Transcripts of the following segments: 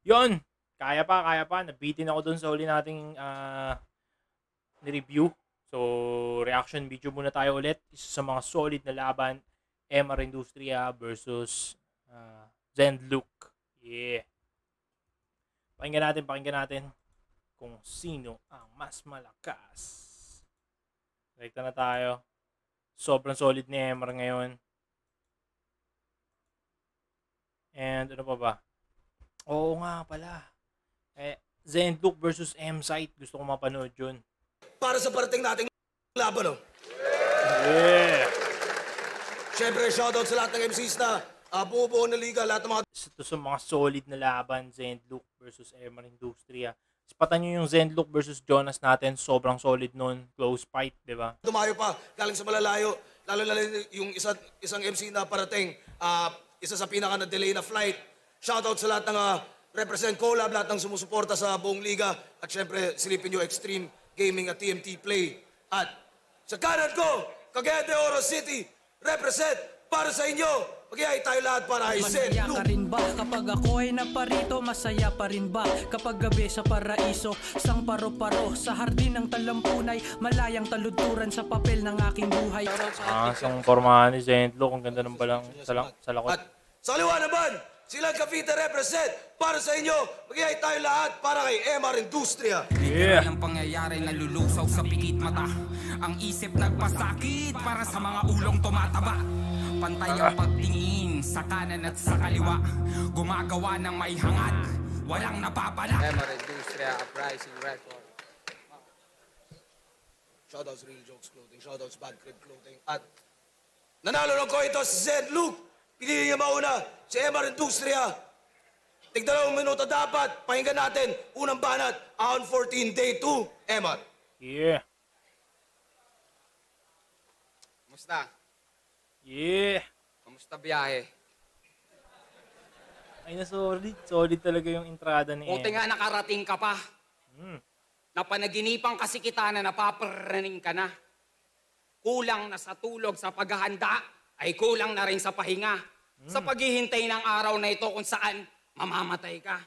Yon, kaya pa, kaya pa. Nabitin ako dun sa huli nating ni-review. So, reaction video muna tayo ulit. Isa sa mga solid na laban, MR Industria versus Zenlook. Yeah. Pakinggan natin kung sino ang mas malakas. Rekta na tayo. Sobrang solid ni MR ngayon. And ano pa ba? Oo nga pala. Zenlook versus M-Site. Gusto ko mapanood yun. Para sa parating nating laban, oh. Yeah. Siyempre, shoutout sa lahat ng MCs na bumubuo na liga, lahat ng mga Ito sa mga solid na laban, Zenlook versus MR Industria. Spatan nyo yung Zenlook versus Jonas natin. Sobrang solid nun. Close fight, di ba? dumayo pa, galing sa malalayo, lalo yung isang MC na parating, isa sa pinaka na-delay na flight. Shoutout sa lahat ng represent collab, lahat ng sumusuporta sa buong liga, at syempre, silipin nyo Extreme Gaming at TMT Play. At sa kanan ko, Cagayan de Oro City, represent para sa inyo. Magyay tayo lahat para ay Masaya Zenlook. ka rin ba? Kapag ako ay naparito, masaya pa rin ba? Kapag gabi sa paraiso, sang paro-paro sa hardin ng talampunay, malayang taludturan sa papel ng aking buhay. Sang pormahan ni Zenlook. Ang ganda ng balang sa lakot. At sa kaliwa naman, sila Cavite represent para sa inyo. Magyay tayo lahat para kay MR Industria. Yeah. Ang pangyayari na lulusaw sa pikit mata. Ang isip nagpasakit para sa mga ulong tumataba. Pantay ang pagtingin sa kanan at sa kaliwa. Gumagawa ng may hangad, walang napapala. MR Industria Uprising Record. Shoutouts Real Jokes Clothing, shoutouts Bad Crib Clothing. At nanalo ng ko ito si Zenlook. Pinili niya mauna si MR Industria. Tigdalawang minuto dapat. Pakinggan natin. Unang banat, on 14, day 2. MR. Yeah. Kumusta? Yeah. Kumusta biyahe? Ay na solid. Solid talaga yung entrada ni Buti M. nga nakarating ka pa. Napanaginipan kasi kita na napaparaning ka na. Kulang na sa tulog sa paghahanda, ay kulang na rin sa pahinga. Sa paghihintay ng araw na ito kung saan mamamatay ka.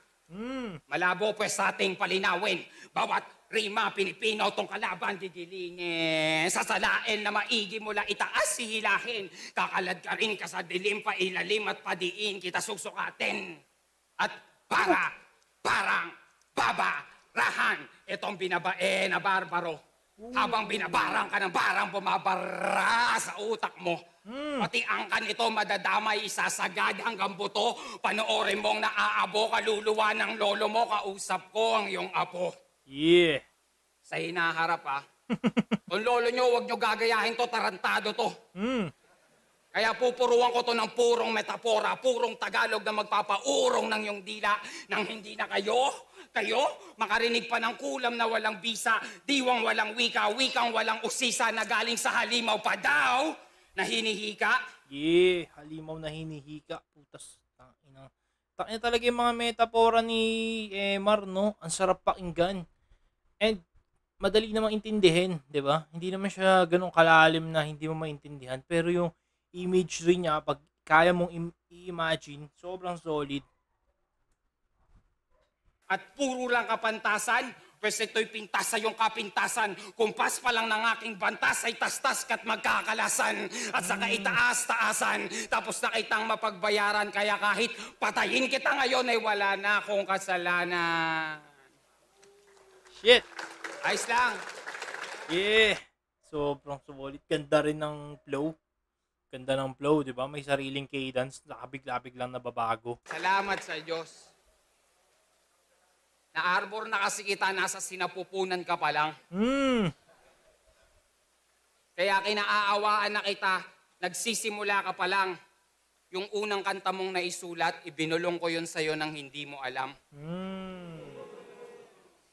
Malabo pues sa ating palinawin. Bawat rima, pinipinaw tong kalaban, didilingin. Sasalain na maigi mula itaas, sihilahin. Kakalad ka rin ka sa dilim, pailalim at padiin kita susukatin. At parang babarahan itong binabae na barbaro. Habang binabarang ka ng barang, bumabara sa utak mo. Pati angkan ito madadamay, isasagad hanggang buto. Panoorin mong naaabo, kaluluwa ng lolo mo, kausap ko ang iyong apo. Yeah. Sa hinaharap Kung lolo nyo, huwag nyo gagayahin to, tarantado to. Kaya pupuruan ko to ng purong metapora, purong Tagalog na magpapaurong ng iyong dila nang hindi na kayo makarinig pa ng kulam na walang bisa, diwang walang wika, wikang walang usisa na galing sa halimaw pa daw na hinihika. Yeah. Halimaw na hinihika. Putas. Tangina talaga yung mga metapora ni MR, no? Ang sarap pakinggan. And madali namang intindihin, di ba? Hindi naman siya ganun kalalim na hindi mo maintindihan. Pero yung imagery niya, pag kaya mong i-imagine, sobrang solid. At puro lang kapantasan, pues ito'y pintas sa iyong kapintasan. Kumpas pa lang ng aking bantas ay tastas ka't magkakalasan. At saka itaas-taasan, tapos na kitang mapagbayaran. Kaya kahit patayin kita ngayon ay wala na akong kasalanan. Shit! Ayos lang. Yeah! Sobrang solid. Ganda rin ng flow. Ganda ng flow, di ba? May sariling cadence. Nakabigla-big lang nababago. Salamat sa Diyos. Na-arbor na kasi kita, nasa sinapupunan ka pa lang. Kaya kinaaawaan na kita, nagsisimula ka pa lang. Yung unang kanta mong naisulat, ibinulong ko yun sa'yo nang hindi mo alam.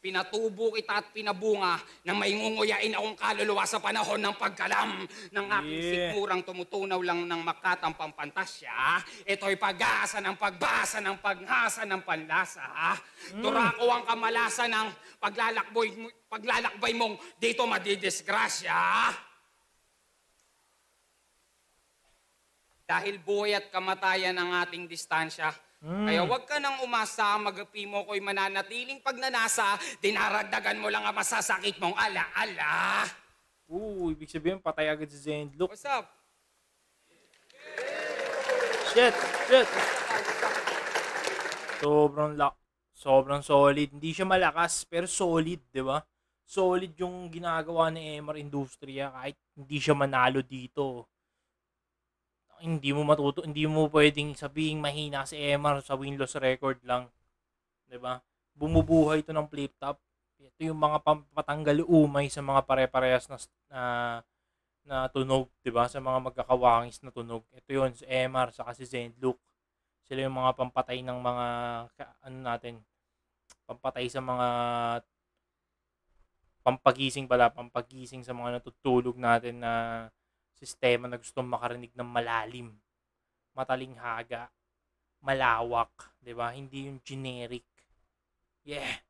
Pinatubo kita at pinabunga nang may ngunguyain akong kaluluwa sa panahon ng pagkalam ng aking sigmurang tumutunaw lang ng makatang pampantasya. Ito'y pag-asa ng pagbasa ng paghasa ng panlasa. Durako ang kamalasa ng paglalakbay mong dito madidisgrasya. Dahil buhay at kamatayan ang ating distansya, Kaya wag ka nang umasa, magapi mo ko'y mananatiling pagnanasa, dinaragdagan mo lang ang masasakit mong ala-ala. Ibig sabihin, patay agad si Zendlock. What's up? Shit! Sobrang solid. Hindi siya malakas, pero solid, di ba? Solid yung ginagawa ni MR Industria kahit hindi siya manalo dito. Hindi mo pwedeng sabihin mahina si MR sa win-loss record lang. 'Di ba? Bumubuhay ito ng flip top. Ito yung mga patanggal umay sa mga pare-parehas na tunog, 'di ba? Sa mga magkakawangis na tunog. Ito 'yon si MR sa si Zendlock. Sila yung mga pampatay ng mga pampatay sa mga pampagising sa mga natutulog natin na sistema na gustong makarinig ng malalim, matalinghaga, malawak, 'di ba? Hindi yung generic. Yeah.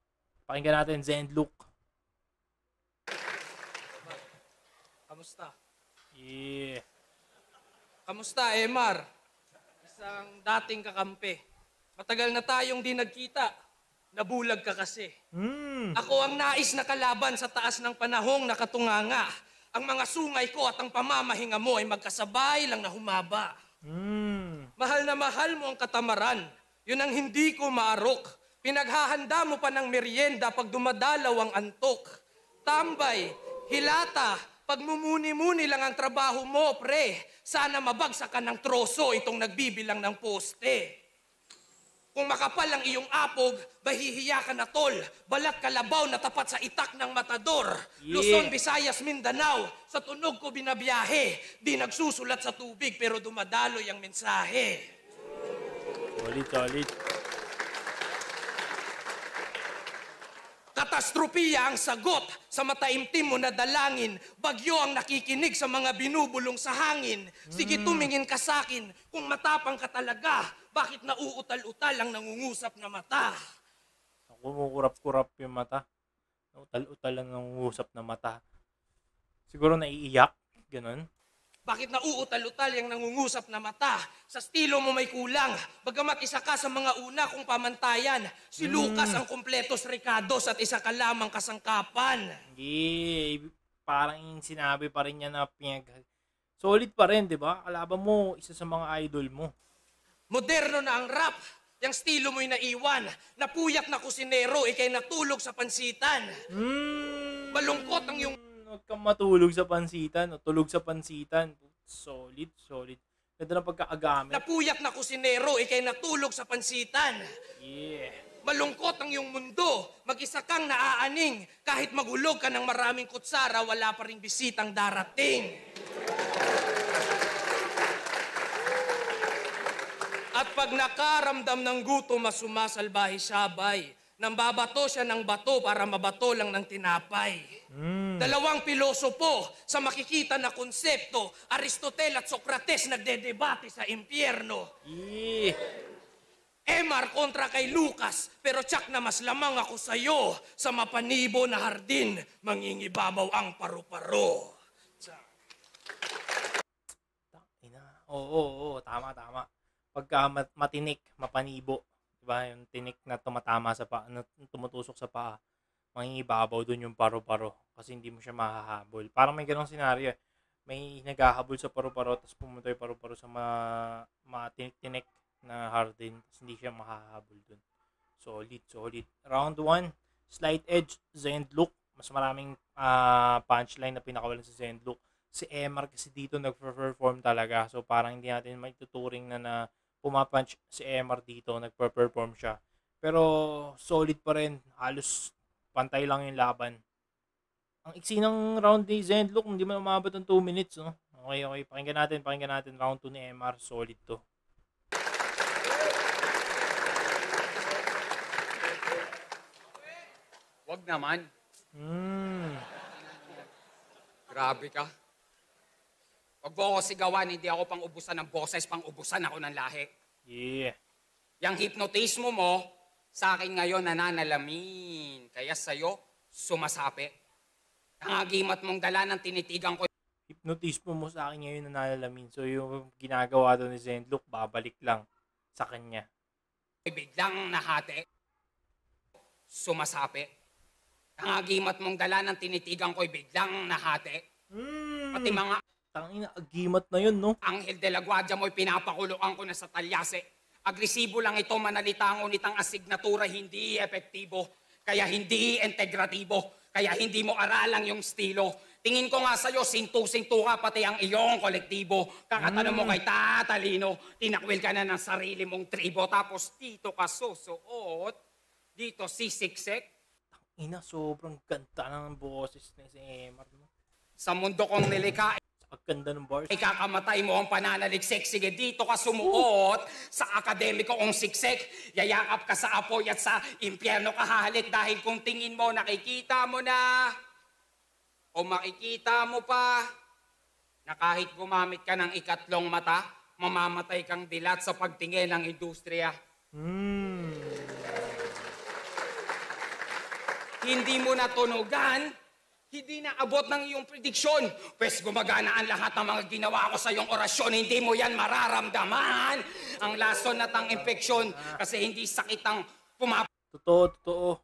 Pakinggan natin Zendlock. Kamusta? Yeah. Kamusta, MR? Isang dating kakampi. Matagal na tayong di nagkita. Nabulag ka kasi. Ako ang nais na kalaban sa taas ng panahong nakatunganga. Ang mga sungay ko at ang pamamahinga mo ay magkasabay lang na humaba. Mahal na mahal mo ang katamaran. Yun ang hindi ko maarok. Pinaghahanda mo pa ng merienda pag dumadalaw ang antok. Tambay, hilata, pagmumuni-muni lang ang trabaho mo, pre. Sana mabagsak ka ng troso itong nagbibilang ng poste. Kung makapal ang iyong apog, bahihiya ka na tol. Balat kalabaw na tapat sa itak ng matador. Yeah. Luzon, Visayas, Mindanao, sa tunog ko binabiyahe. Di nagsusulat sa tubig pero dumadaloy ang mensahe. Solid. Katastropiya ang sagot sa mataimtim mo na dalangin. Bagyo ang nakikinig sa mga binubulong sa hangin. Sige tumingin ka sakin kung matapang ka talaga. Bakit nauutal-utal ang nangungusap na mata? Kumukurap-kurap yung mata. Nautal-utal ang nangungusap na mata. Siguro naiiyak, ganun. Bakit nauutal-utal yung nangungusap na mata? Sa estilo mo may kulang. Bagamat isa ka sa mga una kong pamantayan. Si Lucas ang kumpletos Ricardos at isa ka lamang kasangkapan. Hindi. Parang sinabi pa rin niya na solid pa rin, di ba? Kalaban mo, isa sa mga idol mo. Moderno na ang rap. Yung estilo mo'y naiwan. Napuyat na kusinero, ikay natulog sa pansitan. Malungkot ang iyong... Huwag kang matulog sa pansitan o tulog sa pansitan. Solid. Ganda ng pagkakagamit. Napuyat na kusinero, ikay natulog sa pansitan. Yeah. Malungkot ang iyong mundo. Mag-isa kang naaaning. Kahit magulog ka ng maraming kutsara, wala pa ring bisitang darating. At pag nakaramdam ng gutom, mas sumasalbahe sabay. Nang babato siya ng bato para mabato lang ng tinapay. Dalawang pilosopo sa makikita na konsepto, Aristotel at Socrates nagdedebate sa impyerno. MR kontra kay Lucas, pero tsak na mas lamang ako sa'yo. Sa mapanibo na hardin, mangingibabaw ang paru-paro. Oo, tama. Pagka matinik, mapanibo. Diba? Yung tinik na tumatama sa paa, na tumutusok sa paa, mangingibabaw dun yung paru-paro kasi hindi mo siya mahahabol. Parang may ganong senaryo. May naghahabol sa paru-paro tapos pumunta yung paru-paro sa matinik-tinik na hardin tapos hindi siya mahahabol dun. Solid. Round 1, slight edge, Zendlock. Mas maraming punchline na pinakawalan sa Zendlock. Si MR kasi dito nag-perform talaga. So parang hindi natin maituturing na pumapunch si MR dito, nagper-perform siya. Pero solid pa rin, halos pantay lang yung laban. Ang iksi ng round ni Zendlock, hindi man umabot ng 2 minutes, no? Okay, pakinggan natin round 2 ni MR, solid to. Wag naman. Grabe ka. Pag mo ako sigawan, hindi ako pang ubusan ng boses, pang ubusan ako ng lahi. Yeah. Yang hipnotismo mo, sa akin ngayon nananalamin. Kaya sa'yo, sumasapi. Ang agimat mong dala ng tinitigan ko. Hipnotismo mo sa akin ngayon nananalamin. So yung ginagawa doon ni Zendlock, babalik lang sa kanya. biglang nahati. Sumasapi. Ang agimat mong dala ng tinitigan ko'y biglang nahati. Pati mga Tangina, agimat na yun, no? Anghel de la Guardia mo'y pinapakuluan ko na sa talyase. Agresibo lang ito, manalita, ngunit ang asignatura hindi epektibo. Kaya hindi integratibo. Kaya hindi mo aralang yung estilo. Tingin ko nga sa'yo, sintu-sintu ka pati ang iyong kolektibo. Kakatanong mo kay tatalino, tinakwil ka na ng sarili mong tribo. Tapos dito ka susuot, dito sisiksik. Ina, sobrang ganda ng boses ni si Emar, no? Sa mundo kong nilikha, Ang ganda ng bars. ikakamatay mo ang pananaliksik. Sige, dito ka sumuot sa akademiko kong siksik. Yayakap ka sa apoy at sa impyerno ka hahalik dahil kung tingin mo, nakikita mo na o makikita mo pa na kahit gumamit ka ng ikatlong mata, mamamatay kang dilat sa pagtingin ng industriya. Hindi mo natunugan, hindi na abot ng iyong prediksyon. Pwes gumagana ang lahat ng mga ginawa ko sa iyong orasyon. Hindi mo yan mararamdaman. Ang lason at ang infeksyon kasi hindi sakit ang Totoo.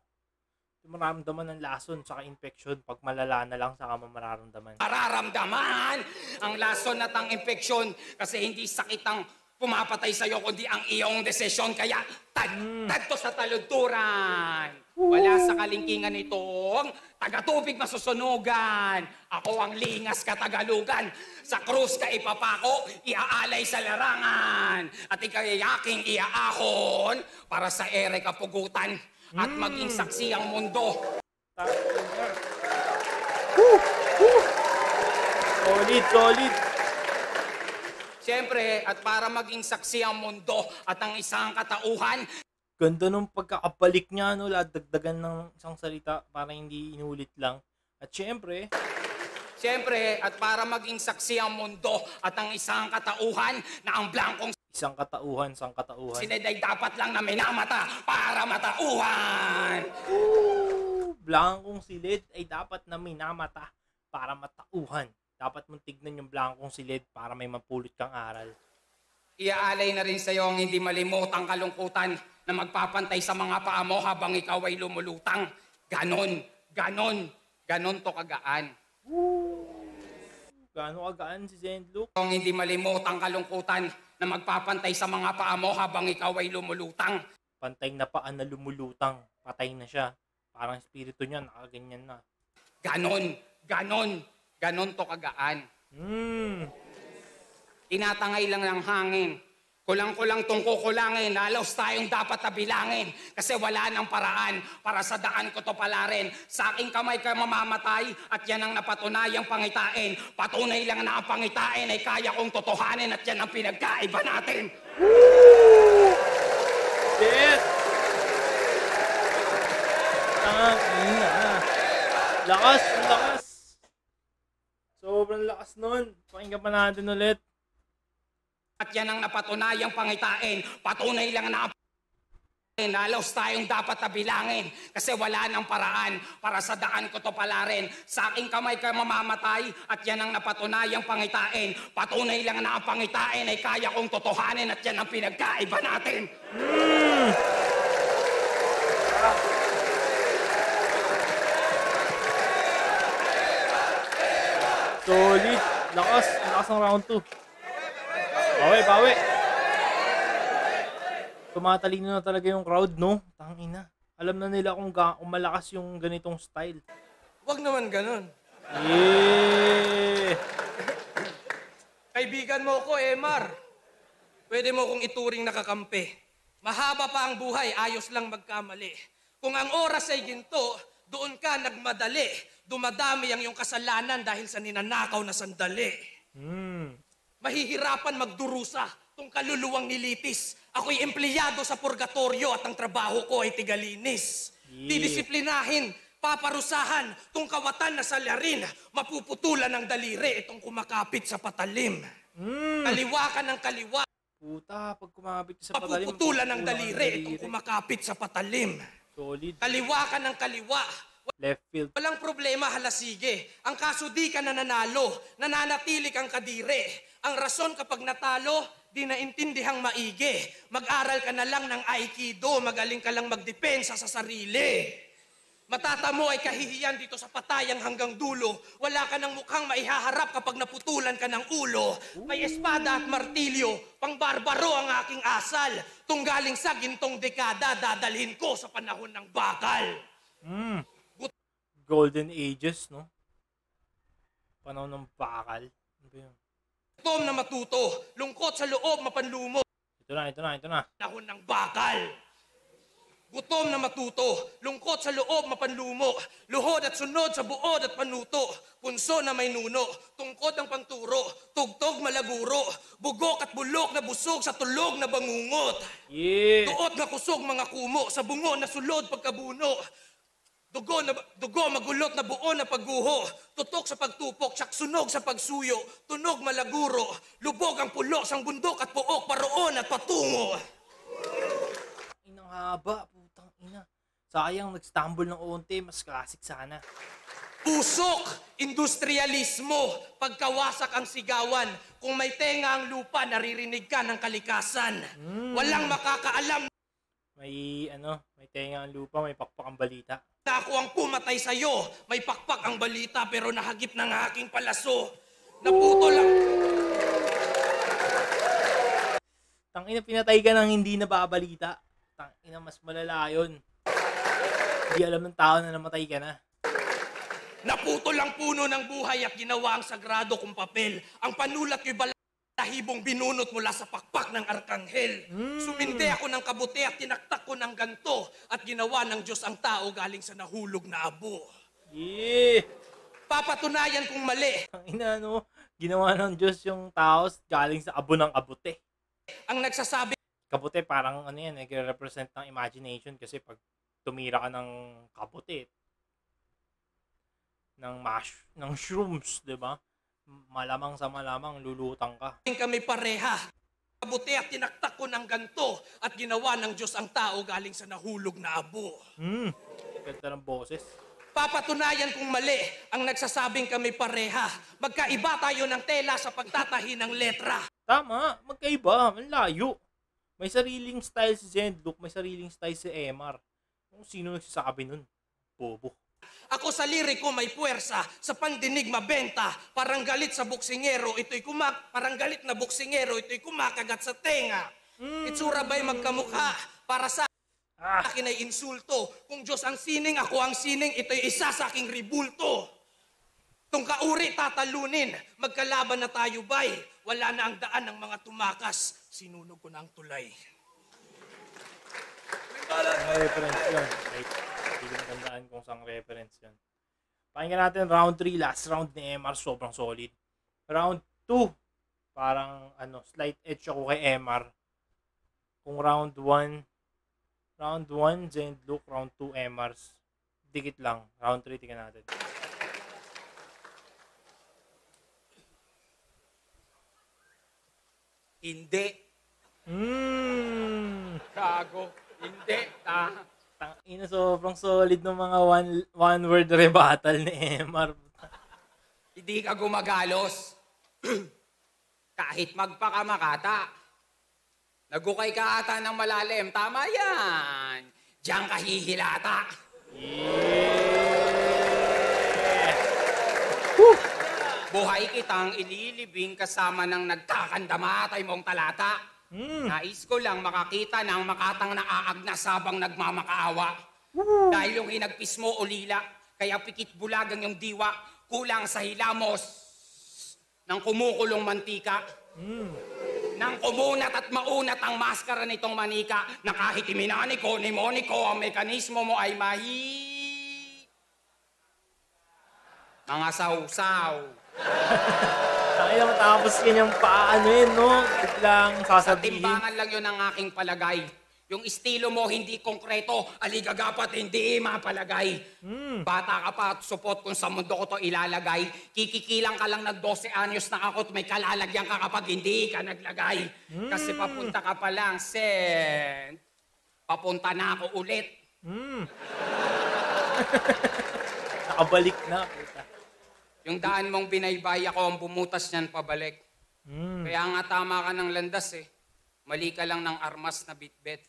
Mararamdaman ng lason saka infection. Pag malala na lang saka mararamdaman. mararamdaman. Ang lason at ang infeksyon kasi hindi sakit ang pumapatay sa iyo kundi ang iyong desisyon. Kaya tagto sa talunturan. Wala sa kalingkingan itong taga-tubig masusunugan. Ako ang lingas katagalugan. Sa krus ka ipapako, iaalay sa larangan. At ika'y aking iaahon para sa ere kapugutan at maging saksi ang mundo. Solid. Siyempre, at para maging saksi ang mundo at ang isang katauhan, Ganda nung pagkakabalik niya, no? Dagdagan ng isang salita para hindi inulit lang. At syempre, at para maging saksi ang mundo at ang isang katauhan na ang blankong isang katauhan. sined ay dapat lang na minamata para matauhan. Blankong silid ay dapat na minamata para matauhan. Dapat mong tignan yung blankong silid para may mapulot kang aral. Iaalay na rin sa iyo ang hindi malimutang kalungkutan na magpapantay sa mga paa mo habang ikaw ay lumulutang. Ganon to kagaan. Gaano kagaan si St. Luke? Ang hindi malimutang kalungkutan na magpapantay sa mga paa mo habang ikaw ay lumulutang. Pantay na paan na lumulutang. Patay na siya. Parang espiritu niya, nakaganyan na. Ganon to kagaan. Tinatangay lang ng hangin. Kulang-kulang tong kukulangin, halos tayong dapat nabilangin. Kasi wala nang paraan para sa daan ko to palarin. Sa aking kamay ka mamamatay at yan ang napatunayang pangitain. Patunay lang na ang pangitain ay kaya kong totohanin at yan ang pinagkaiba natin. Yes! Lakas! Sobrang lakas nun. Pakinggan pa natin ulit. At yan ang napatunayang pangitain. Patunay lang na halos tayong dapat nabilangin. Kasi wala nang paraan para sa daan ko to palarin. Sa aking kamay ka mamamatay at yan ang napatunayang pangitain. Patunay lang na ang pangitain ay kaya kong totohanin at yan ang pinagkaiba natin. Solid. Lakas ng round 2. Bawi. Tumatalino na talaga yung crowd, no? Tangina. Alam na nila kung malakas yung ganitong style. Wag naman ganun. Yeah! Kaibigan mo ko, Emar. Pwede mo kong ituring nakakampi. Mahaba pa ang buhay, ayos lang magkamali. Kung ang oras ay ginto, doon ka nagmadali. Dumadami ang iyong kasalanan dahil sa ninanakaw na sandali. Mahihirapan magdurusa tong kaluluwang nilitis. Ako'y empleyado sa purgatorio at ang trabaho ko ay tigalinis. Didisiplinahin, paparusahan, tong kawatan na salarin. Mapuputulan ng daliri itong kumakapit sa patalim. Kaliwa ka ng kaliwa. Puta, pag kumapit sa patalim. Mapuputulan ng daliri itong kumakapit sa patalim. Solid. Kaliwa ka ng kaliwa. Left field. Walang problema, halasige. Ang kaso di ka nananalo, nananatili kang kadire. Ang rason kapag natalo, di naintindihang maigi. Mag-aral ka na lang ng Aikido, magaling ka lang magdepensa sa sarili. Matata mo ay kahihiyan dito sa patayang hanggang dulo. Wala ka ng mukhang maihaharap kapag naputulan ka ng ulo. May espada at martilyo, pang-barbaro ang aking asal. Tunggaling sa gintong dekada, dadalhin ko sa panahon ng bakal. Golden Ages, no? Panahon ng bakal. Ano ba yun? Gutom na matuto, lungkot sa loob, mapanlumo. Ito na. Panahon ng bakal. Gutom na matuto, lungkot sa loob, mapanlumo. Luhod at sunod sa buod at panuto. Punso na may nuno, tungkod ng panturo. Tugtog malaguro, bugok at bulok na busog sa tulog na bangungot. Yeah! Tuot na kusog mga kumo, sa bungo na sulod pagkabuno. Dugo magulot na buo na pagguho. Tutok sa pagtupok, tsak sunog sa pagsuyo. Tunog malaguro, lubog ang pulok sang bundok at puok paroon at patungo. Inang haba, putang ina. Sayang, nag-stumble ng onte. Mas classic sana. Pusok, industrialismo, pagkawasak ang sigawan. Kung may tenga ang lupa, naririnig ka ng kalikasan. Walang makakaalam May tenga ang lupa, may pakpak ang balita. na ako ang pumatay sa'yo. May pakpak ang balita pero nahagip ng aking palaso. Naputo lang. Tangina, pinatay ka ng hindi nababalita. Tangina, mas malala yun. Hindi alam ng tao na namatay ka na. Naputo lang puno ng buhay at ginawa ang sagrado kong papel. Ang panulat ko'y balahibong binunot mula sa pakpak ng arkanghel. Sumindi ako ng kabuti at tinaktak ko ng ganto at ginawa ng Diyos ang tao galing sa nahulog na abo. Yeah! Papatunayan kong mali. Tangina, no? Ginawa ng Diyos yung tao galing sa abo ng abute. Ang nagsasabi Kabute parang nagre-represent ng imagination kasi pag tumira ka ng kabute, ng shrooms, 'di ba? Malamang sa malamang lulutang ka. kami pareha. Kabuti at tinaktak ko ng ganto at ginawa ng Diyos ang tao galing sa nahulog na abo. Ganda ng boses. Papatunayan kong mali ang nagsasabing kami pareha. Magkaiba tayo ng tela sa pagtatahi ng letra. Tama, magkaiba, ang layo. May sariling style si Zendlook, may sariling style si MR. Kung sino nagsasabi nun? Bobo. Ako sa liriko may puwersa, sa pandinig mabenta. Parang galit sa buksingero, parang galit na buksingero, ito'y kumakagat sa tenga. Itsura ba'y magkamukha? Para sa akin ay insulto. Kung Diyos ang sining, ako ang sining, ito'y isa sa aking ribulto. Tung kauri tatalunin, magkalaban na tayo bay. Wala na ang daan ng mga tumakas, sinunog ko na ang tulay. May reference yun. Right. Hindi ko natandaan kung saan reference yun. Pakinggan natin round 3, last round ni MR, sobrang solid. Round 2, parang slight edge ako kay MR. Kung round 1, Zendlook, round 2, MRs. Dikit lang. Round 3, tingnan natin. Hindi. Gago. Hindi. Tangina, sobrang solid ng mga one word rebuttal ni MR. Hindi ka gumagalos. Kahit magpakamakata. Nagukay ka ata ng malalim. Tama yan. Diyan ka hihilata. Buhay kitang ililibing kasama ng nagkakandamatay mong talata. Nais ko lang makakita ng makatang naaagnas habang nagmamakaawa. Dahil yung hinagpis mo ulila, kaya pikit bulag ang yung diwa, kulang sa hilamos ng kumukulong mantika. Nang kumunat at maunat ang maskara nitong manika, na kahit iminaniko, nimoniko, ang mekanismo mo ay mga sausaw. Tangina, matapos kanyang paano yun, no? Biglang Sa sasabihin. timbangan lang yun ang aking palagay. Yung estilo mo hindi konkreto, aligagapat hindi mapalagay. Bata ka pa at supot kung sa mundo ko to ilalagay. Kikikilang ka lang ng 12 anyos na ako at may kalalagyan ka kapag hindi ka naglagay. Kasi papunta ka pa lang, Sen. Papunta na ako ulit. Nakabalik na. Puta. Yung daan mong binaybay ako ang bumutas niyan pabalik. Kaya nga tama ka ng landas eh. Mali ka lang ng armas na bitbit.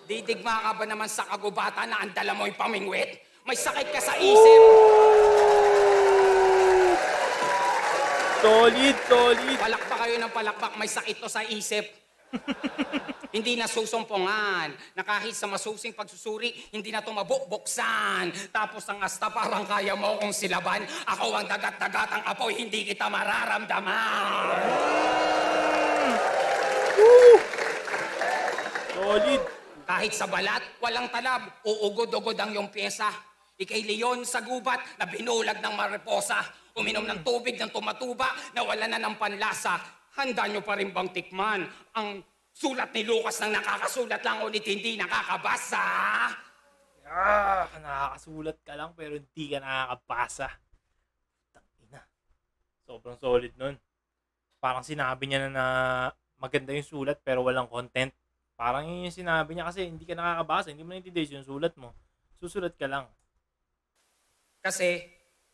Didigma ka ba naman sa kagubatan na ang dala mo'y pamingwit? May sakit ka sa isip. Solid. Palakpak kayo ng palakpak, may sakit to sa isip. Hindi na susumpungan, na kahit sa masusing pagsusuri, hindi na ito mabukbuksan. Tapos ang asta parang kaya mo kong silaban. Ako ang dagat-dagat ang apoy, hindi kita mararamdaman. Solid. Kahit sa balat, walang talab, uugod-ugod ang iyong pyesa. Ika'y leon sa gubat na binulag ng mariposa. Uminom ng tubig ng tumatuba na wala na ng panlasa. Handa nyo pa rin bang tikman ang sulat ni Lucas nang nakakasulat lang ulit hindi nakakabasa? Nakakasulat ka lang pero hindi ka nakakabasa. Tangina. Sobrang solid nun. Parang sinabi niya na maganda yung sulat pero walang content. Parang yun yung sinabi niya kasi hindi ka nakakabasa, hindi mo naintindihan yung sulat mo. Susulat ka lang. Kasi,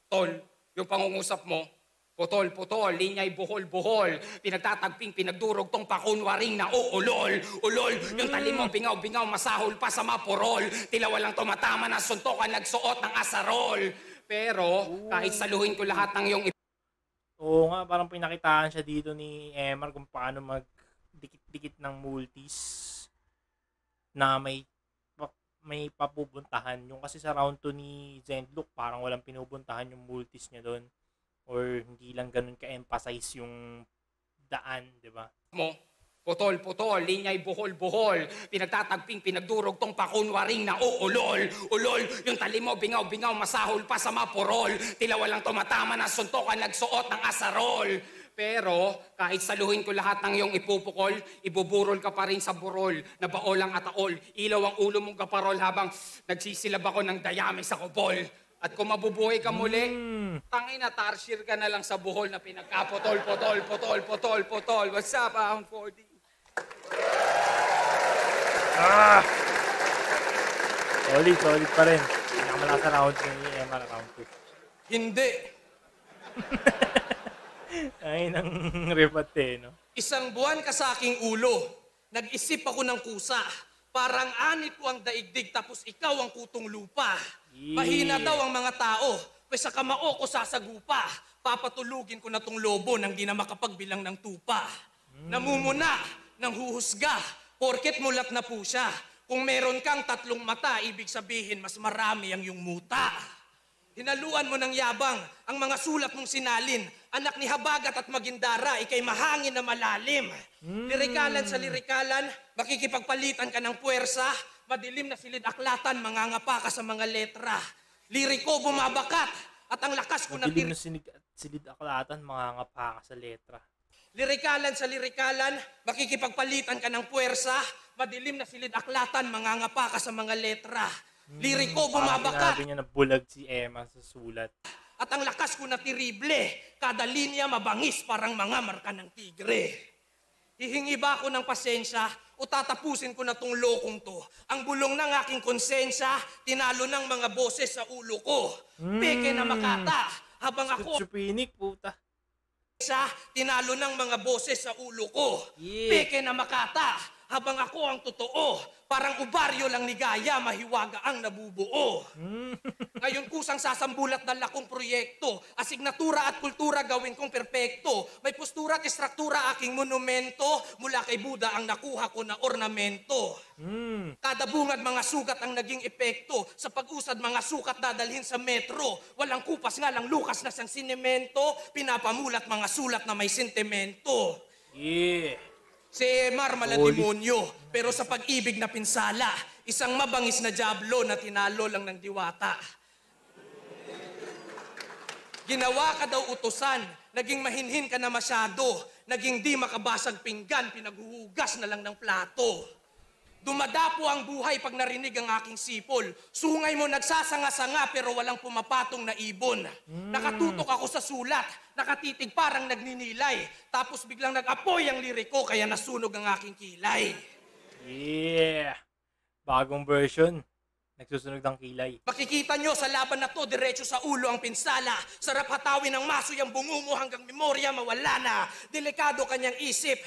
tol, yung pangungusap mo, putol-putol, linya'y buhol-buhol, pinagtatagping, pinagdurog tong pakunwaring na uulol, ulol, yung talim mo bingaw-bingaw, masahol pa sa mapurol, tila walang tumatama na suntokan, nagsuot ng asarol. Pero, kahit saluhin ko lahat ng iyong Oo nga, parang pinakitaan siya dito ni Emar kung paano magdikit-dikit ng multis na may papupuntahan. Yung kasi sa round 2 ni Zendlook, parang walang pinupuntahan yung multis niya doon. Or hindi lang ganun ka-emphasize yung daan, di ba? mo, putol-putol, linya'y buhol-buhol, pinagtatagping, pinagdurog tong pakunwaring na uulol, ulol, yung talim mo bingaw-bingaw, masahol pa sa mapurol, tila walang tumatama na suntokan, nagsuot ng asarol. Pero kahit saluhin ko lahat ng iyong ipupukol, ibuburol ka pa rin sa burol na baolang ataol. Ilaw ang ulo mong kaparol habang nagsisilab ako ng dayami sa kubol. At kung mabubuhay ka muli, tangin na tarsier ka na lang sa buhol na pinagkaputol, potol. What's up, I'm 4D? Solid pa rin. Pinakamala sa round 2 ni Emar, round 2. Hindi. Ay, nang rebate, no? Isang buwan ka sa aking ulo. Nag-isip ako ng kusa. Parang anit ko ang daigdig tapos ikaw ang kutong lupa. Yeah. Mahina daw ang mga tao. Pwes sa kamao ko sasagupa. Papatulugin ko na tong lobo nang di na makapagbilang ng tupa. Namumuna ng huhusga. Porket mulat na po siya. Kung meron kang 3 mata, ibig sabihin mas marami ang iyong muta. Hinaluan mo ng yabang ang mga sulat mong sinalin. Anak ni Habagat at Magindara, ikay mahangin na malalim. Lirikalan sa lirikalan, makikipagpalitan ka ng puwersa. Madilim na silid-aklatan, mangangapa ka sa mga letra. Liriko bumabakat at ang lakas ko na Madilim na silid-aklatan, mangangapa ka sa letra. Lirikalan sa lirikalan, makikipagpalitan ka ng puwersa. Madilim na silid-aklatan, mangangapa ka sa mga letra. Liriko bumabakat. Sinabi niya na bulag si Emma sa sulat. At ang lakas ko na tirible, kada linya mabangis parang mga marka ng tigre. Hihingi ba ako ng pasensya o tatapusin ko na tong lokong to? Ang bulong ng aking konsensya, tinalo ng mga boses sa ulo ko. Peke na makata, habang ako... Chupinik, puta. Tinalo ng mga boses sa ulo ko. Yeah. Peke na makata, habang ako ang totoo. Parang ubaryo lang ni Gaya, mahiwaga ang nabubuo. Ngayon kusang sasambulat ng lakong proyekto. Asignatura at kultura gawin kong perpekto. May postura at istruktura aking monumento. Mula kay Buddha ang nakuha ko na ornamento. Kada bungad mga sugat ang naging epekto. Sa pag-usad mga sukat dadalhin sa metro. Walang kupas nga lang lukas na siyang sinemento. Pinapamulat mga sulat na may sentimento. Yeah. Si Emar malademonyo, pero sa pag-ibig na pinsala, isang mabangis na diablo na tinalo lang ng diwata. Ginawa ka daw utusan, naging mahinhin ka na masyado, naging di makabasag pinggan, pinaghuhugas na lang ng plato. Dumadapo ang buhay pag narinig ang aking sipol. Sungay mo nagsasanga-sanga pero walang pumapatong na ibon. Nakatutok ako sa sulat, nakatitig parang nagninilay. Tapos biglang nag-apoy ang liriko kaya nasunog ang aking kilay. Yeah. Bagong version. Nagsusunog ng kilay. Makikita nyo sa laban na to, diretso sa ulo ang pinsala. Sarap hatawin ng maso yung bungo mo hanggang memorya mawala na. Delikado kanyang isip,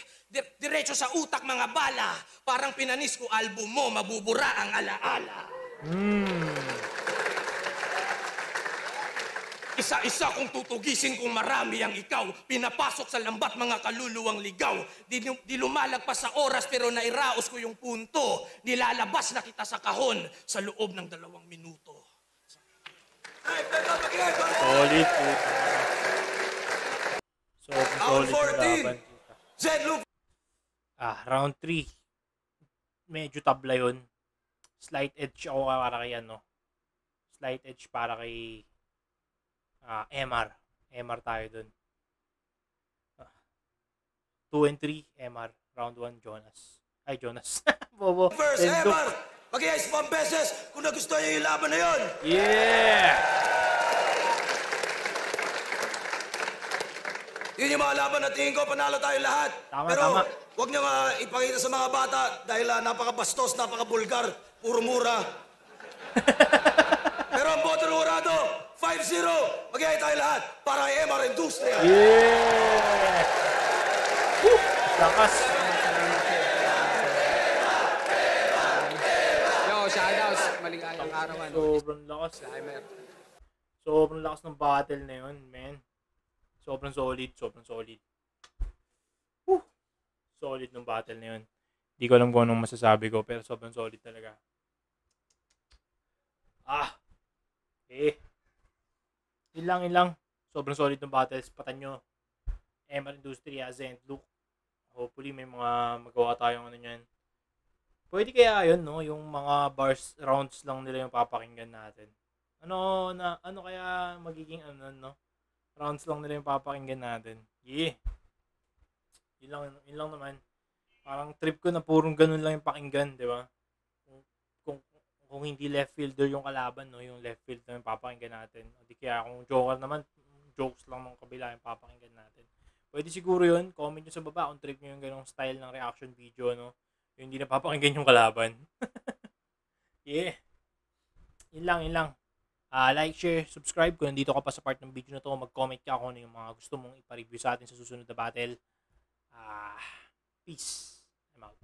diretso sa utak mga bala. Parang pinanis ko album mo, mabubura ang alaala. Isa-isa kong tutugisin kung marami ang ikaw. Pinapasok sa lambat mga kaluluwang ligaw. Di lumalagpas sa oras pero nairaos ko yung punto. Nilalabas na kita sa kahon sa loob ng 2 minuto. Solid. Round Solid 14. laban. Zed Luke. Round 3. Medyo tabla yun. Slight edge ako para kay ano. Slight edge para kay MR. MR tayo dun. 2 and 3, MR. Round 1, Jonas. Ay, Jonas. Bobo. First Then ever. Mag-iayos pang beses kung nagustuhan niyo yung laban na yun. Yeah! Yun yung mga laban na tingin ko, panalo tayo lahat. Tama, Pero tama. huwag niyo ipakita sa mga bata dahil napakabastos, napakabulgar, puro mura. Pero ang boto ng Urado, 5-0. Mag-iayos tayo lahat para kay MR Industria. Yeah! Woo! Lakas. Yo, shoutouts. Maligayang araw. Sobrang lakas. Timer. Sobrang lakas ng battle na yun, man. Sobrang solid. Woo! Solid ng battle na yun. Hindi ko alam kung anong masasabi ko, pero sobrang solid talaga. Yun lang. Sobrang solid ng battles. Patan nyo. MR Industria, Zend, Luke. Hopefully may mga magawa tayong ano nyan. Pwede kaya yun, no? Yung mga bars rounds lang nila yung papakinggan natin. Ano kaya magiging no? Rounds lang nila yung papakinggan natin. Yeah. Yun lang naman. Parang trip ko na purong ganun lang yung pakinggan, di ba? Kung hindi left fielder yung kalaban, no, yung left field na yung papakinggan natin. O di kaya kung joker naman, jokes lang ng kabila yung papakinggan natin. Pwede siguro yun. Comment nyo sa baba kung trip nyo yung ganong style ng reaction video, no? Yung hindi na papakinggan yung kalaban. Yeah. Yun lang. Like, share, subscribe. Kung nandito ka pa sa part ng video na to, mag-comment ka kung ano yung mga gusto mong ipa-review sa atin sa susunod na battle. Peace. I'm out.